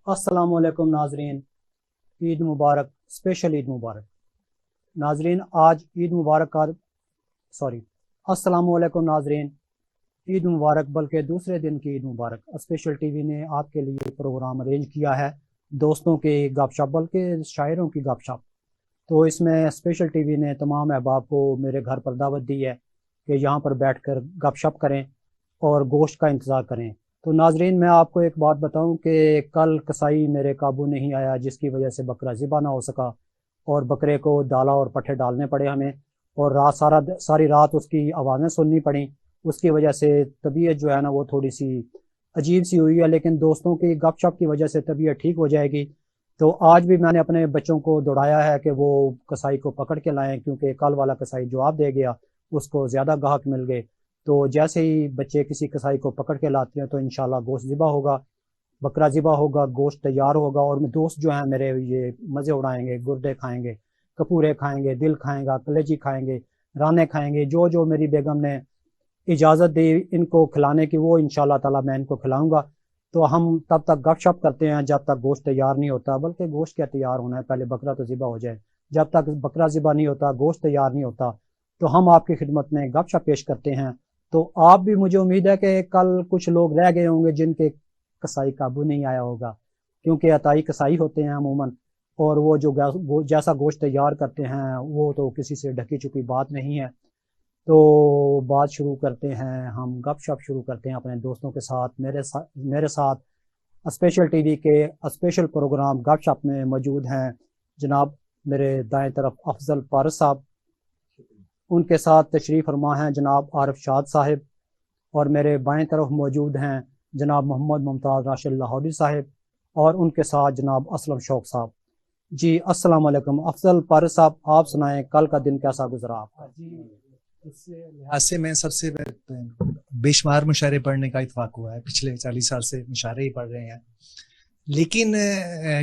السلام علیکم ناظرین، عید مبارک، اسپیشل عید مبارک ناظرین۔ آج عید مبارک کا السلام علیکم ناظرین، عید مبارک، بلکہ دوسرے دن کی عید مبارک۔ اسپیشل ٹی وی نے آپ کے لیے پروگرام ارینج کیا ہے، دوستوں کی گپ شپ، بلکہ شاعروں کی گپ شپ۔ تو اس میں اسپیشل ٹی وی نے تمام احباب کو میرے گھر پر دعوت دی ہے کہ یہاں پر بیٹھ کر گپ شپ کریں اور گوشت کا انتظار کریں۔ تو ناظرین، میں آپ کو ایک بات بتاؤں کہ کل کسائی میرے قابو نہیں آیا، جس کی وجہ سے بکرا ذبح نہ ہو سکا اور بکرے کو ڈالا اور پٹھے ڈالنے پڑے ہمیں، اور ساری رات اس کی آوازیں سننی پڑیں۔ اس کی وجہ سے طبیعت جو ہے نا وہ تھوڑی سی عجیب سی ہوئی ہے، لیکن دوستوں کی گپ شپ کی وجہ سے طبیعت ٹھیک ہو جائے گی۔ تو آج بھی میں نے اپنے بچوں کو دوڑایا ہے کہ وہ کسائی کو پکڑ کے لائیں، کیونکہ کل والا کسائی جواب دے گیا، اس کو زیادہ گاہک مل گئے۔ تو جیسے ہی بچے کسی کسائی کو پکڑ کے لاتے ہیں تو انشاءاللہ گوشت ذبح ہوگا، بکرا ذبح ہوگا، گوشت تیار ہوگا، اور دوست جو ہیں میرے یہ مزے اڑائیں گے، گردے کھائیں گے، کپورے کھائیں گے، دل کھائیں گا، کلیجی کھائیں گے، رانے کھائیں گے، جو میری بیگم نے اجازت دی ان کو کھلانے کی، وہ انشاءاللہ تعالیٰ میں ان کو کھلاؤں گا۔ تو ہم تب تک گپ شپ کرتے ہیں جب تک گوشت تیار نہیں ہوتا، بلکہ گوشت کیا تیار ہونا ہے، پہلے بکرا تو ذبح ہو جائے۔ جب تک بکرا ذبح نہیں ہوتا، گوشت تیار نہیں ہوتا، تو ہم آپ کی خدمت میں گپ شپ پیش کرتے ہیں۔ تو آپ بھی، مجھے امید ہے کہ کل کچھ لوگ رہ گئے ہوں گے جن کے کسائی قابو نہیں آیا ہوگا، کیونکہ عطائی کسائی ہوتے ہیں عموماً، اور وہ جو جیسا گوشت تیار کرتے ہیں وہ تو کسی سے ڈھکی چھپی بات نہیں ہے۔ تو بات شروع کرتے ہیں، ہم گپ شپ شروع کرتے ہیں اپنے دوستوں کے ساتھ۔ میرے ساتھ اسپیشل ٹی وی کے اسپیشل پروگرام گپ شپ میں موجود ہیں جناب میرے دائیں طرف افضل پارس صاحب، ان کے ساتھ تشریف فرما ہیں جناب عارف شاد صاحب، اور میرے بائیں طرف موجود ہیں جناب محمد ممتاز راشد لاہوری صاحب، اور ان کے ساتھ جناب اسلم شوق صاحب۔ جی السلام علیکم افضل پارس صاحب، آپ سنائیں کل کا دن کیسا گزرا آپ کا؟ جی، اس لحاظ سے میں سب سے بے شمار مشاعرے پڑھنے کا اتفاق ہوا ہے، پچھلے 40 سال سے مشاعرے ہی پڑھ رہے ہیں، لیکن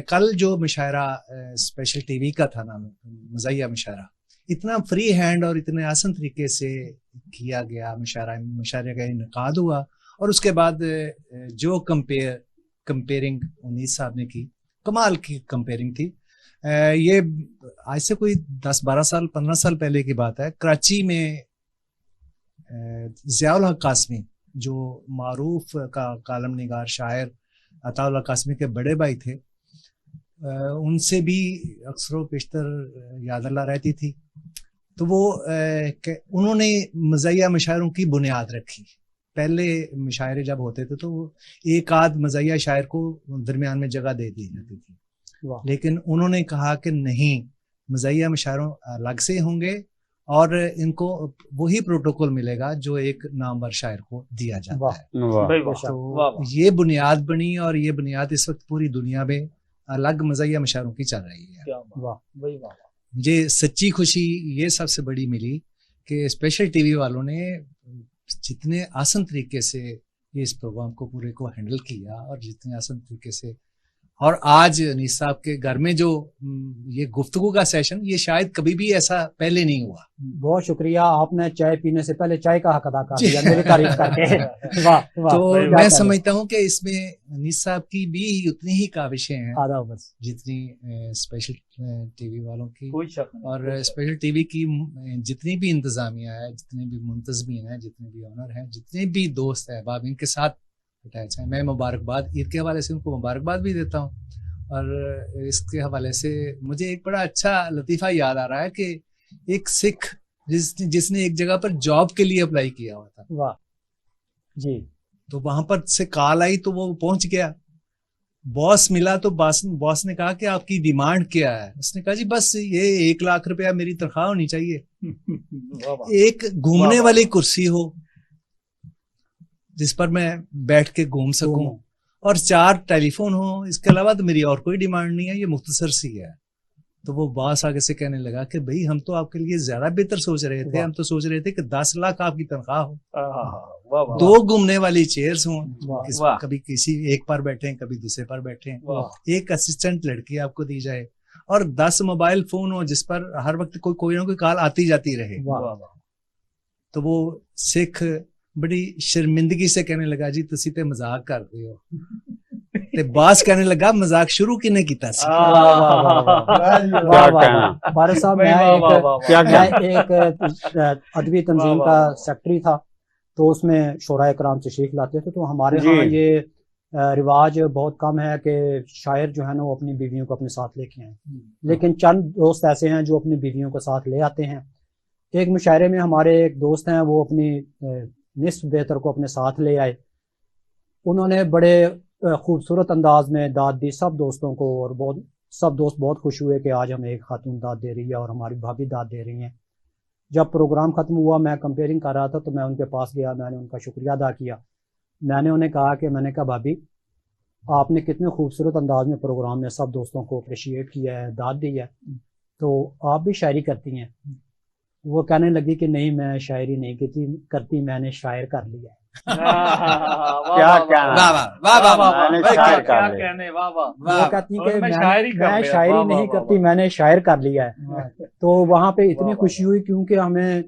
کل جو مشاعرہ اسپیشل ٹی وی کا تھا نا، مزاحیہ مشاعرہ، اتنا فری ہینڈ اور اتنے آسان طریقے سے کیا گیا، مشاعرے کا انعقاد ہوا، اور اس کے بعد جو کمپیرنگ انیس صاحب نے کی، کمال کی کمپیرنگ تھی۔ یہ آج سے کوئی 10-12 سال 15 سال پہلے کی بات ہے، کراچی میں ضیاء الحق قاسمی جو معروف کالم نگار شاعر عطا اللہ قاسمی کے بڑے بھائی تھے، ان سے بھی اکثر و بیشتر یاد اللہ رہتی تھی، تو وہ انہوں نے مزاحیہ مشاعروں کی بنیاد رکھی۔ پہلے مشاعرے جب ہوتے تھے تو ایک آدھ مزاحیہ شاعر کو درمیان میں جگہ دے دی جاتی تھی، لیکن انہوں نے کہا کہ نہیں، مزاحیہ مشاعروں الگ سے ہوں گے اور ان کو وہی پروٹوکول ملے گا جو ایک نامور شاعر کو دیا جاتا ہے۔ تو یہ بنیاد بنی، اور یہ بنیاد اس وقت پوری دنیا میں الگ مزاحیہ مشاعروں کی چل رہی ہے۔ مجھے سچی خوشی یہ سب سے بڑی ملی کہ اسپیشل ٹی وی والوں نے جتنے آسان طریقے سے یہ اس پروگرام کو پورے کو ہینڈل کیا، اور جتنے آسان طریقے سے، اور آج انیس صاحب کے گھر میں جو یہ گفتگو کا سیشن، یہ شاید کبھی بھی ایسا پہلے نہیں ہوا۔ بہت شکریہ، آپ نے چائے پینے سے پہلے چائے کا حق ادا کر دیا میری تعریف کر کے۔ تو میں سمجھتا ہوں کہ اس میں انیس صاحب کی بھی اتنی ہی کاوشیں ہیں جتنی اسپیشل ٹی وی والوں کی، اور اسپیشل ٹی وی کی جتنی بھی انتظامیہ ہے، جتنے بھی منتظمین ہیں، جتنے بھی آنر ہیں، جتنے بھی دوست احباب ان کے ساتھ اٹیچ ہیں، میں مبارکباد عید کے حوالے سے ان کو مبارکباد بھی دیتا ہوں۔ اور اس کے حوالے سے مجھے ایک بڑا اچھا لطیفہ یاد آ رہا ہے کہ ایک سکھ جس نے ایک جگہ پر جاب کے لیے اپلائی کیا ہوا تھا، واہ جی، تو وہاں پر سے کال آئی تو وہ پہنچ گیا، باس ملا تو باس نے کہا کہ آپ کی ڈیمانڈ کیا ہے؟ اس نے کہا جی بس یہ 1 لاکھ روپیہ میری تنخواہ ہونی چاہیے، ایک گھومنے والی کرسی ہو جس پر میں بیٹھ کے گھوم سکوں، اور 4 ٹیلی فون ہوں، اس کے علاوہ تو میری اور کوئی ڈیمانڈ نہیں ہے، یہ مختصر سی ہے۔ تو وہ باس آگے سے کہنے لگا کہ بھئی ہم تو آپ کے لیے زیادہ بہتر سوچ رہے تھے، ہم تو سوچ رہے تھے کہ 10 لاکھ آپ کی تنخواہ ہو، 2 گھومنے والی چیئرز ہوں، کبھی کسی ایک پر بیٹھیں، کبھی دوسرے پر بیٹھیں، ایک اسسٹنٹ لڑکی آپ کو دی جائے، اور 10 موبائل فون ہو جس پر ہر وقت کوئی نہ کوئی کال آتی جاتی رہے. تو وہ سکھ بڑی شرمندگی سے کہنے لگا جی تسی تے مذاق کر رہے ہو. تے باس کہنے لگا مذاق شروع کنے کیتا سی. فارغ صاحب میں ایک ادبی تنظیم کا سیکٹری تھا, تو اس میں شعراء کرام تشریف لاتے تھے. تو ہمارے ہاں یہ رواج بہت کم ہے کہ شاعر جو ہے نا وہ اپنی بیویوں کو اپنے ساتھ لے کے آئیں, لیکن چند دوست ایسے ہیں جو اپنی بیویوں کو ساتھ لے آتے ہیں. ایک مشاعرے میں ہمارے ایک دوست ہیں, وہ اپنی نصف بہتر کو اپنے ساتھ لے آئے. انہوں نے بڑے خوبصورت انداز میں داد دی سب دوستوں کو, اور سب دوست بہت خوش ہوئے کہ آج ہمیں ایک خاتون داد دے رہی ہے اور ہماری بھابھی داد دے رہی ہیں. جب پروگرام ختم ہوا میں کمپیئرنگ کر رہا تھا تو میں ان کے پاس گیا, میں نے ان کا شکریہ ادا کیا. میں نے انہیں کہا کہ میں نے کہا بھابھی آپ نے کتنے خوبصورت انداز میں پروگرام میں سب دوستوں کو اپریشیٹ کیا ہے, داد دی ہے, تو آپ بھی شاعری کرتی ہیں؟ وہ کہنے لگی کہ نہیں میں شاعری نہیں کرتی, میں نے شاعر کر لیا ہے. وہ کہتی کہ میں شاعری نہیں کرتی, میں نے شاعر کر لیا ہے. تو وہاں پہ اتنی خوشی ہوئی کیونکہ ہمیں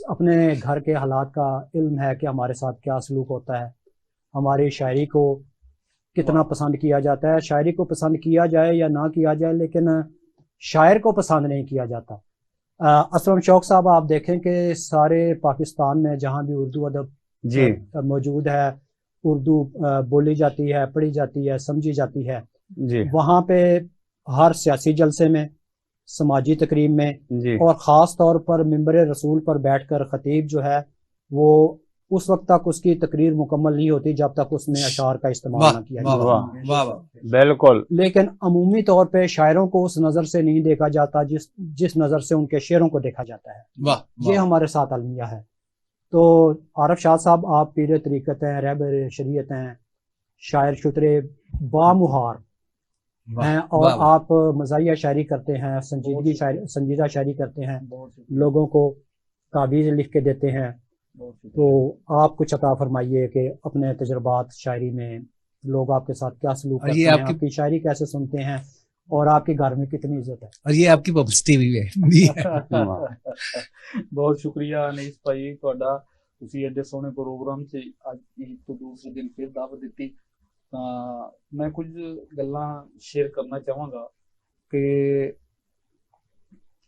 اپنے گھر کے حالات کا علم ہے کہ ہمارے ساتھ کیا سلوک ہوتا ہے, ہماری شاعری کو کتنا پسند کیا جاتا ہے. شاعری کو پسند کیا جائے یا نہ کیا جائے, لیکن شاعر کو پسند نہیں کیا جاتا. اسلم شوق صاحب آپ دیکھیں کہ سارے پاکستان میں جہاں بھی اردو ادب موجود ہے, اردو بولی جاتی ہے, پڑھی جاتی ہے, سمجھی جاتی ہے, وہاں پہ ہر سیاسی جلسے میں, سماجی تقریب میں, اور خاص طور پر ممبر رسول پر بیٹھ کر خطیب جو ہے وہ اس وقت تک اس کی تقریر مکمل نہیں ہوتی جب تک اس نے اشعار کا استعمال نہ کیا جائے. بالکل. لیکن عمومی طور پہ شاعروں کو اس نظر سے نہیں دیکھا جاتا جس نظر سے ان کے شعروں کو دیکھا جاتا ہے. یہ ہمارے ساتھ المیہ ہے. تو عارف شاہ صاحب آپ پیر طریقت ہیں, رہبر شریعت ہیں, شاعر شترے بامہار ہیں, اور آپ مزاحیہ شاعری کرتے ہیں, سنجیدہ شاعری کرتے ہیں, لوگوں کو تعبیر لکھ کے دیتے ہیں. تو آپ کچھ عطا فرمائیے کہ اپنے تجربات شاعری میں لوگ آپ کے ساتھ کیا سلوک کرتے ہیں, آپ کی شاعری کیسے سنتے ہیں, اور آپ کے گھر میں کتنی عزت ہے, اور یہ آپ کی پبلسٹی بھی ہے. بہت شکریہ انیس بھائی تہاڈا, تسی ایڈے سوہنے پروگرام سے اج عید تو دوسرے دن پھر دعوت دیتی. میں کچھ گلاں شیئر کرنا چاہواں گا کہ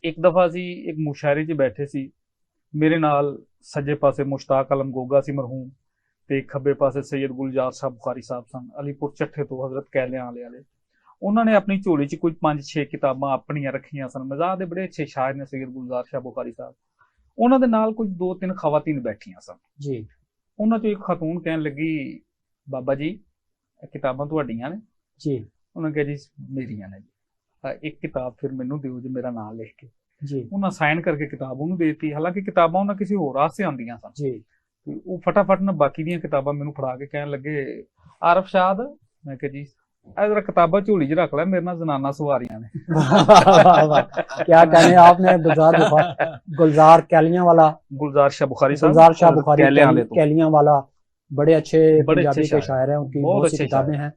ایک دفعہ سی ایک مشاعرے 'چ بیٹھے سی, میرے نال سجے پاسے مشتاق عالم گوگا سی مرحوم, تے کھبے پاسے سید گلزار صاحب بخاری صاحب سن, علی پور چٹھے تو حضرت کیلیاں والے. انہوں نے اپنی جھولی 'چ کوئی 5-6 کتاباں اپنیاں رکھیاں سن. مزاح دے بڑے اچھے شاعر نے سید گلزار شاہ بخاری صاحب. انہوں دے نال کچھ 2-3 خواتین بیٹھیاں سن. جی. انہوں چ ایک خاتون کہن لگی بابا جی کتاباں تہاڈیاں نے؟ جی. انہوں نے کہا جی میریاں نے. ایک کتاب پھر مینوں دیو جی میرا نام لکھ کے. جی. انہاں سائن کر کے کتاب انہوں دیتی, حالانکہ کتاباں انہاں کسی ہور واسطے آندیاں سن. جی. وہ فٹافٹ نہ باقی دیاں کتاباں مینوں پڑھا کے کہن لگے عارف شاد, میں کہ جی ذرا کتاباں جھولی 'چ رکھ لے, میرے نال زنانہ سواریاں نے. کیا کہنے آپ نے گلزار کیلیاں والا, گلزار شاہ بخاری صاحب, گلزار شاہ بخاری کیلیاں والا بڑے اچھے پنجابی کے شاعر ہیں, ان کی بہت سی کتابیں ہیں,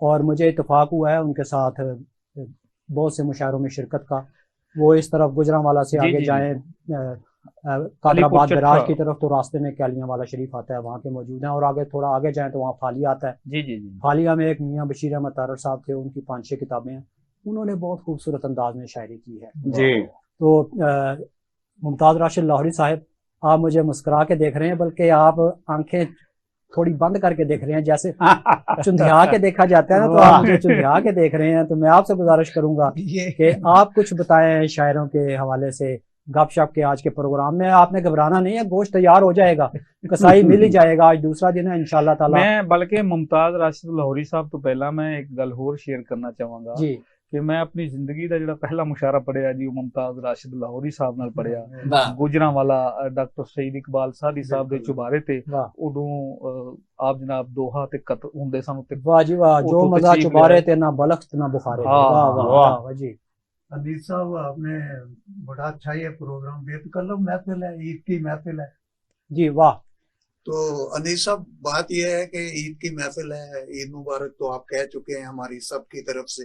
اور مجھے اتفاق ہوا ہے ان کے ساتھ بہت سے مشاعروں میں شرکت کا. وہ اس طرف گجرانوالا سے آگے جائیں قادر آباد براج کی طرف تو راستے میں کیلیاں والا شریف آتا ہے, وہاں کے موجود ہیں, اور آگے تھوڑا آگے جائیں تو وہاں فالیہ آتا ہے. جی جی جی. فالیہ میں ایک میاں بشیر احمد تارڑ صاحب تھے, ان کی 5-6 کتابیں ہیں, انہوں نے بہت خوبصورت انداز میں شاعری کی ہے. جی. تو ممتاز راشد لاہوری صاحب آپ مجھے مسکرا کے دیکھ رہے ہیں, بلکہ آپ آنکھیں تھوڑی بند کر کے دیکھ رہے ہیں, جیسے چندھیا کے دیکھا جاتا ہے نا, تو آپ مجھے چندھیا کے دیکھ رہے ہیں. تو میں آپ سے گزارش کروں گا کہ آپ کچھ بتائیں شاعروں کے حوالے سے گپ شپ کے آج کے پروگرام میں. آپ نے گھبرانا نہیں ہے, گوشت تیار ہو جائے گا, کسائی مل ہی جائے گا, آج دوسرا دن ہے انشاءاللہ تعالی. میں بلکہ ممتاز راشد لاہوری صاحب تو پہلا میں ایک گل ہور شیئر کرنا چاہواں گا جی کہ میں اپنی زندگی دا جڑا پہلا مشاعرہ پڑھیا جی وہ ممتاز راشد لاہوری صاحب نال پڑھیا. گجرانوالا ڈاکٹر سعید اقبال سادی صاحب دے چوبارے تے اودوں آپ جناب دوحہ تے قط ہوندے سن. واہ جی واہ, جو مزہ چوبارے تے نہ بلخت نہ بخارے. واہ واہ واہ جی. حدیث صاحب آپ نے بڑا اچھا یہ پروگرام بے تکلف محفل ہے, عید کی محفل ہے. جی واہ. تو انیس صاحب بات یہ ہے کہ عید کی محفل ہے, عید مبارک تو آپ کہہ چکے ہیں ہماری سب کی طرف سے,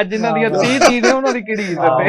ਅੱਜ ਜਿਨ੍ਹਾਂ ਦੀਆਂ 30 ਚੀਜ਼ ਨੇ ਉਹਨਾਂ ਦੀ ਕਿਹੜੀ ਇੱਜ਼ਤ ਹੈ